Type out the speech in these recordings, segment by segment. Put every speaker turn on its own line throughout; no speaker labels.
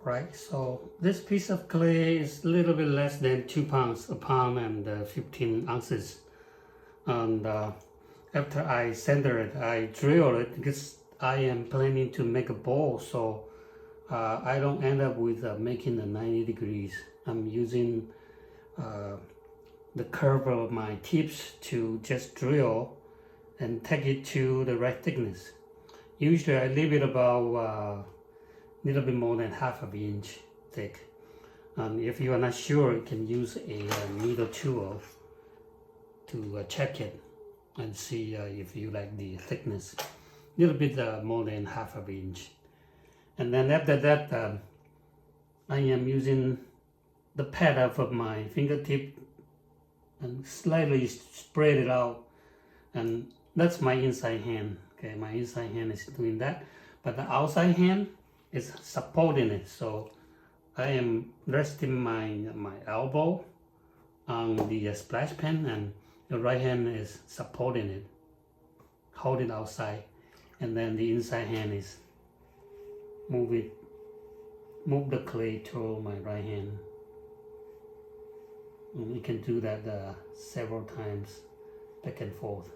Right, so this piece of clay is a little bit less than 2 pounds, a pound and 15 ounces. And after I center it, I drill it because I am planning to make a bowl, so I don't end up with making the 90 degrees. I'm using the curve of my tips to just drill and take it to the right thickness. Usually I leave it about little bit more than half of an inch thick. If you are not sure, you can use a needle tool to check it and see if you like the thickness. A little bit more than half of an inch. And then after that, I am using the pad of my fingertip and slightly spread it out. And that's my inside hand. Okay, my inside hand is doing that. But the outside hand is supporting it, so I am resting my elbow on the splash pan, and the right hand is supporting it, holding outside, and then the inside hand is move the clay to my right hand. And you can do that several times, back and forth.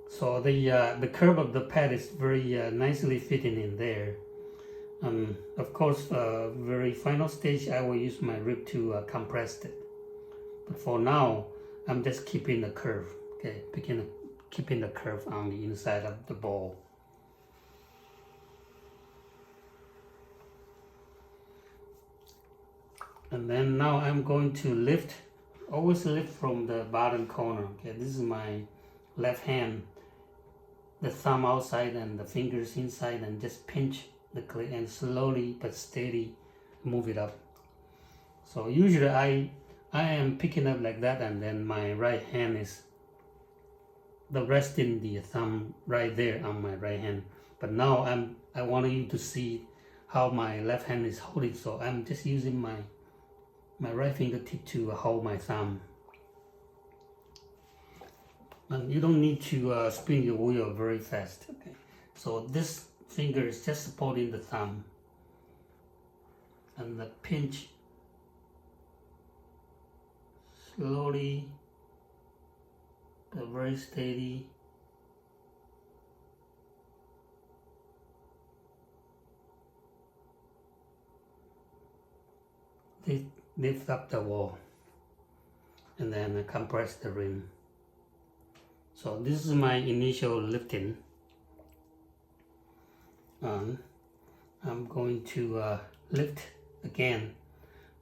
So the curve of the pad is very nicely fitting in there. Of course, very final stage, I will use my rib to compress it. But for now, I'm just keeping the curve. Okay, keeping the curve on the inside of the bowl. And then now I'm going to lift. Always lift from the bottom corner. Okay, this is my left hand. The thumb outside and the fingers inside, and just pinch the clay and slowly but steady move it up. So usually I am picking up like that, and then my right hand is resting the thumb right there on my right hand. But now I want you to see how my left hand is holding, so I'm just using my right fingertip to hold my thumb. And you don't need to spin your wheel very fast. Okay, so this finger is just supporting the thumb, and the pinch slowly but very steady. Lift up the wall, and then compress the rim. So this is my initial lifting. I'm going to lift again,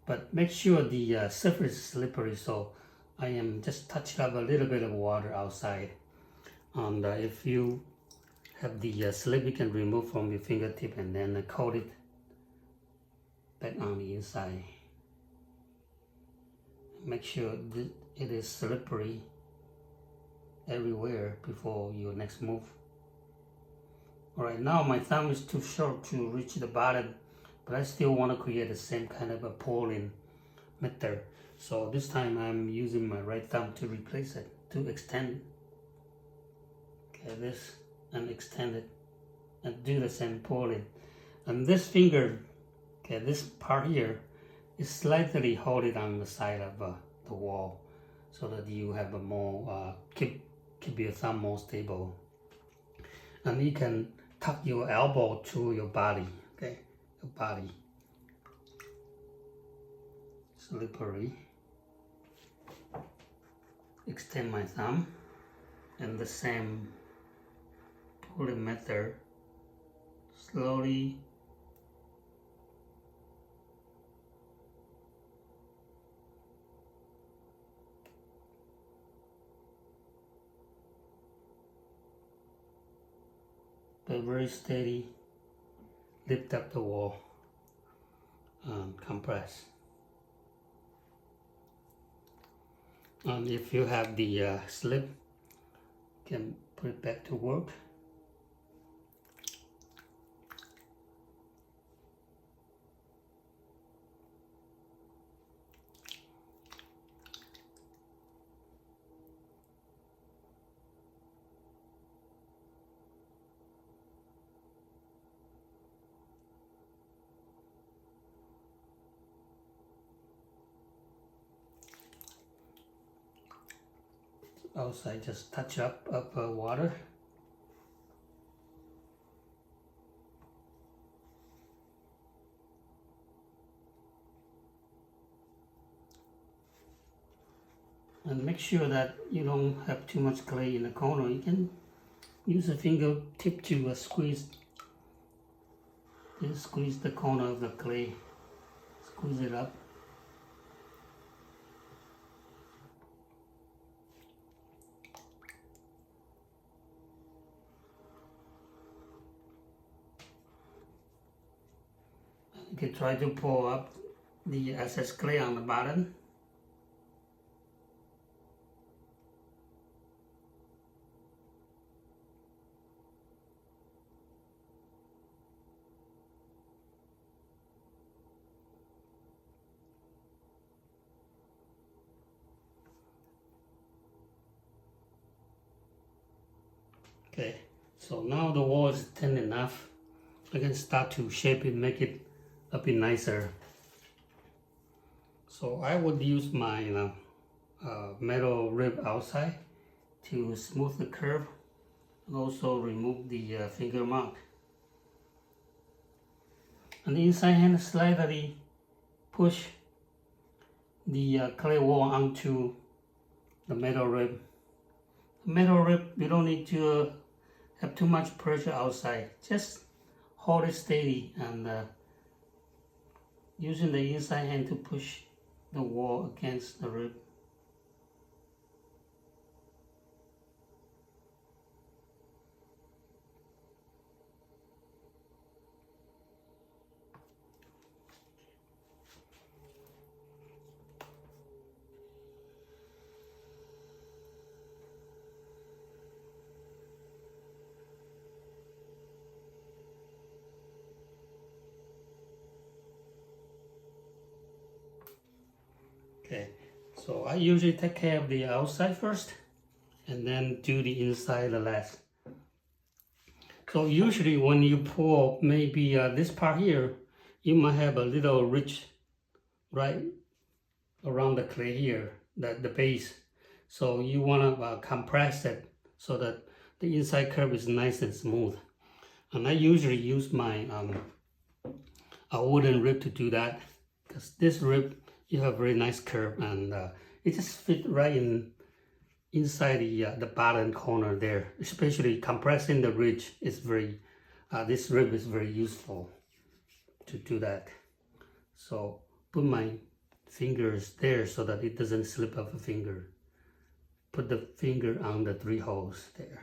but make sure the surface is slippery, so I am just touching up a little bit of water outside. And if you have the slip, you can remove from your fingertip and then coat it back on the inside. Make sure that it is slippery everywhere before your next move. Alright, now my thumb is too short to reach the bottom, but I still want to create the same kind of a pouring method. So this time I'm using my right thumb to replace it, to extend it. Okay, this, and extend it, and do the same pouring. And this finger, okay, this part here is slightly holding on the side of the wall, so that you have a more keep your thumb more stable. And you can tuck your elbow to your body. Okay, your body. Slippery. Extend my thumb, and the same pulling method. Slowly but very steady, lift up the wall and compress. And if you have the slip, you can put it back to work. outside, just touch up water. And make sure that you don't have too much clay in the corner. You can use a fingertip to squeeze the corner of the clay. Squeeze it up. You can try to pour up the excess clay on the bottom. Okay, so now the wall is thin enough. I can start to shape it, make it a bit nicer. So I would use my metal rib outside to smooth the curve and also remove the finger mark. And the inside hand slightly push the clay wall onto the metal rib. Metal rib, you don't need to have too much pressure outside. Just hold it steady and using the inside hand to push the wall against the rib. Okay, so I usually take care of the outside first and then do the inside the last. So usually when you pour maybe this part here, you might have a little ridge right around the clay here, the base. So you want to compress it so that the inside curve is nice and smooth. And I usually use my a wooden rib to do that, because this rib, you have very nice curve and it just fit right inside the bottom corner there. Especially compressing the ridge is very, this rib is very useful to do that. So put my fingers there so that it doesn't slip off a finger. Put the finger on the 3 holes there.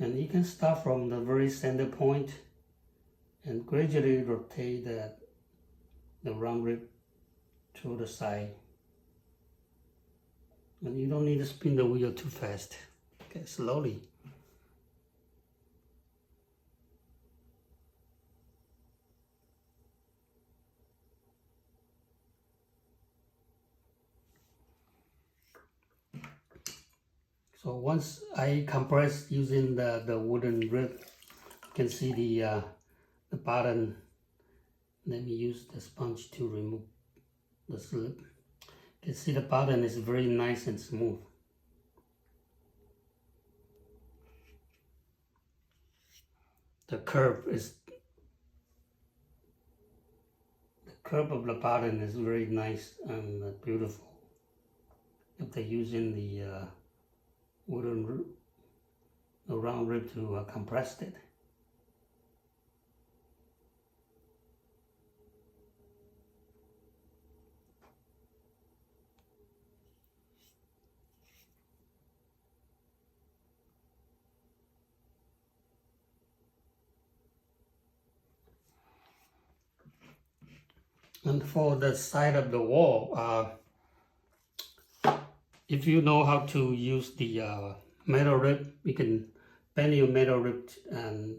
And you can start from the very center point and gradually rotate the round rib to the side. And you don't need to spin the wheel too fast. Okay, slowly. So once I compress using the wooden rib, you can see the bottom. Let me use the sponge to remove the slip. You can see the bottom is very nice and smooth. The curve of the bottom is very nice and beautiful. If they're using the wooden rib, the round rib to compress it. And for the side of the wall, if you know how to use the metal rib, you can bend your metal rib and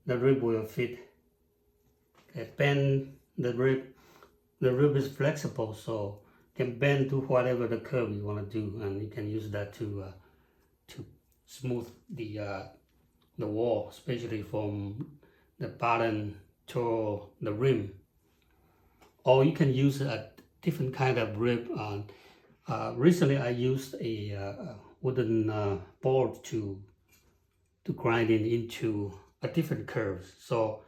the rib will fit. Okay, bend the rib the rib is flexible, so you can bend to whatever the curve you want to do, and you can use that to smooth the wall, especially from the bottom to the rim. Or you can use a different kind of rib. Recently, I used a wooden board to grind it into a different curve. So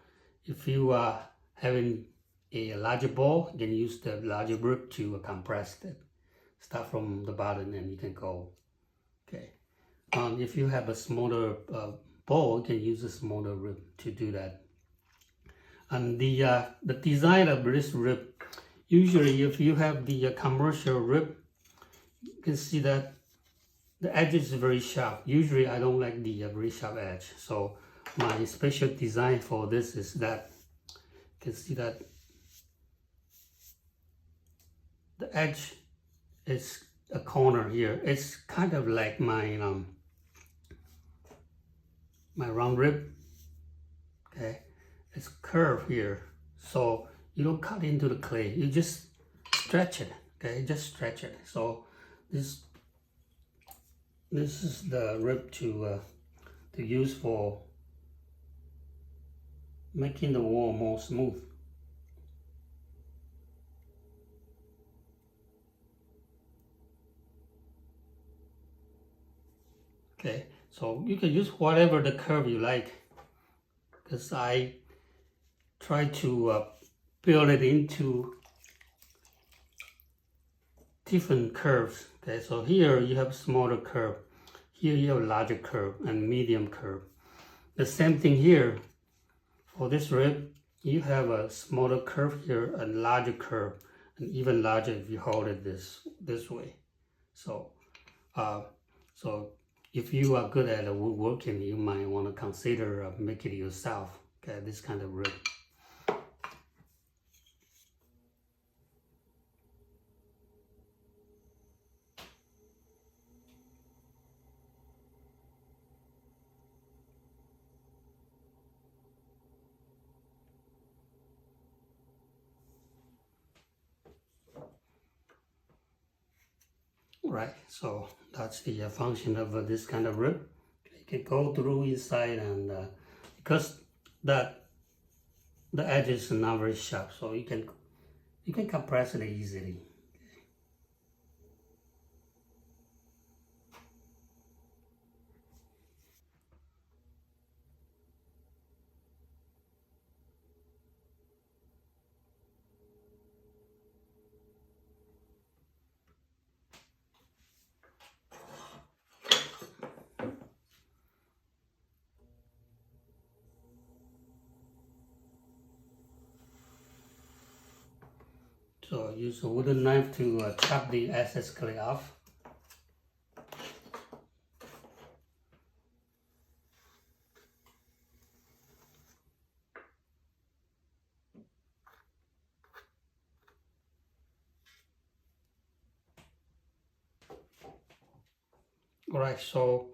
if you are having a larger ball, you can use the larger rib to compress it. Start from the bottom and you can go. Okay. If you have a smaller ball, you can use a smaller rib to do that. And the design of this rib, usually if you have the commercial rib, you can see that the edge is very sharp. Usually I don't like the very sharp edge. So my special design for this is that you can see that the edge is a corner here. It's kind of like my my round rib. Okay, it's curved here, so you don't cut into the clay. You just stretch it. Okay, just stretch it. So this is the rib to use for making the wall more smooth. Okay, so you can use whatever the curve you like, because I try to build it into different curves. Okay, so here you have smaller curve, here you have larger curve and medium curve. The same thing here for this rib, you have a smaller curve here and larger curve, and even larger if you hold it this way. So if you are good at woodworking, you might want to consider making it yourself. Okay, this kind of rib. Right, so that's the function of this kind of rib. You can go through inside, and because the edge is not very sharp, so you can compress it easily. So use a wooden knife to chop the excess clay off. Alright, so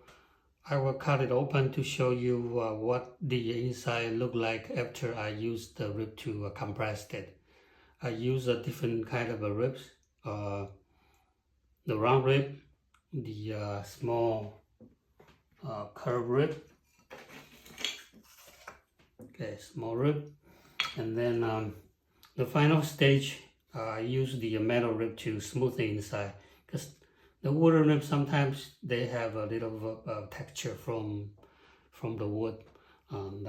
I will cut it open to show you what the inside look like after I use the rib to compress it. I use a different kind of ribs, the round rib, the small curved rib, okay, small rib, and then the final stage, I use the metal rib to smooth the inside, because the wooden rib sometimes they have a little texture from the wood, and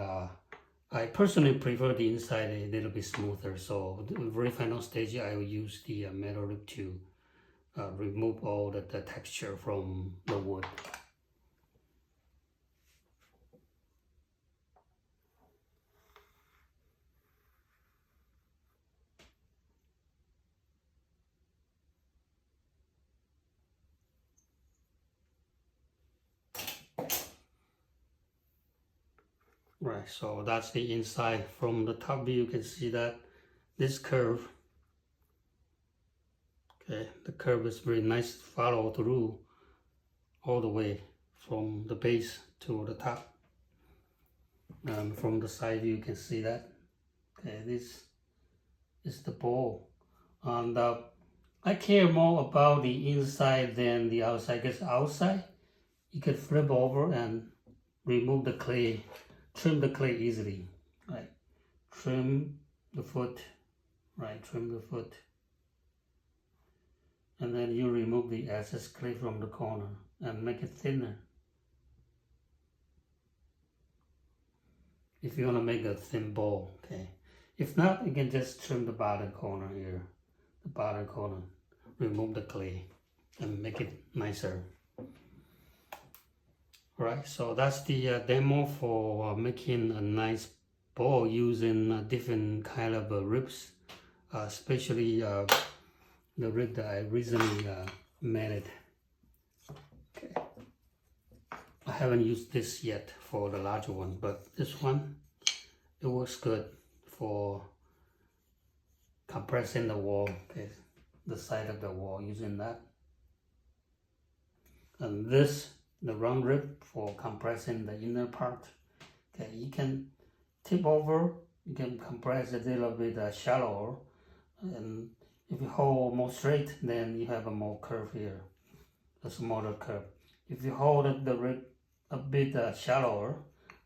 I personally prefer the inside a little bit smoother. So the very final stage, I will use the metal rib to remove all the texture from the wood. Right, so that's the inside. From the top view, you can see that this curve, okay, the curve is very nice to follow through all the way from the base to the top. From the side view, you can see that. Okay, this is the bowl. And I care more about the inside than the outside, because outside you can flip over and remove the clay, trim the clay easily, right? Trim the foot, right? Trim the foot. And then you remove the excess clay from the corner and make it thinner. If you want to make a thin ball, okay. If not, you can just trim the bottom corner here, the bottom corner, remove the clay and make it nicer. Alright, so that's the demo for making a nice ball using different kind of ribs, especially the rib that I recently made it. Okay. I haven't used this yet for the larger one, but this one, it works good for compressing the wall, okay, the side of the wall, using that. And this, the round rib, for compressing the inner part. Okay, you can tip over, you can compress a little bit shallower, and if you hold more straight, then you have a more curve here, a smaller curve. If you hold the rib a bit shallower,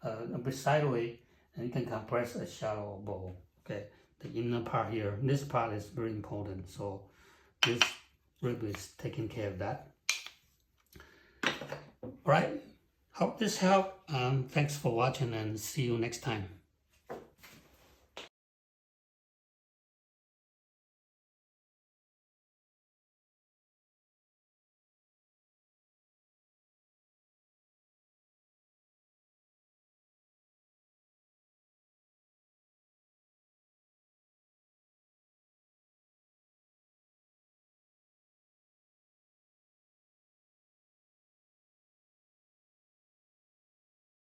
a bit sideways, and you can compress a shallow bowl. Okay, the inner part here, this part is very important, so this rib is taking care of that. Alright, hope this helped. Thanks for watching and see you next time.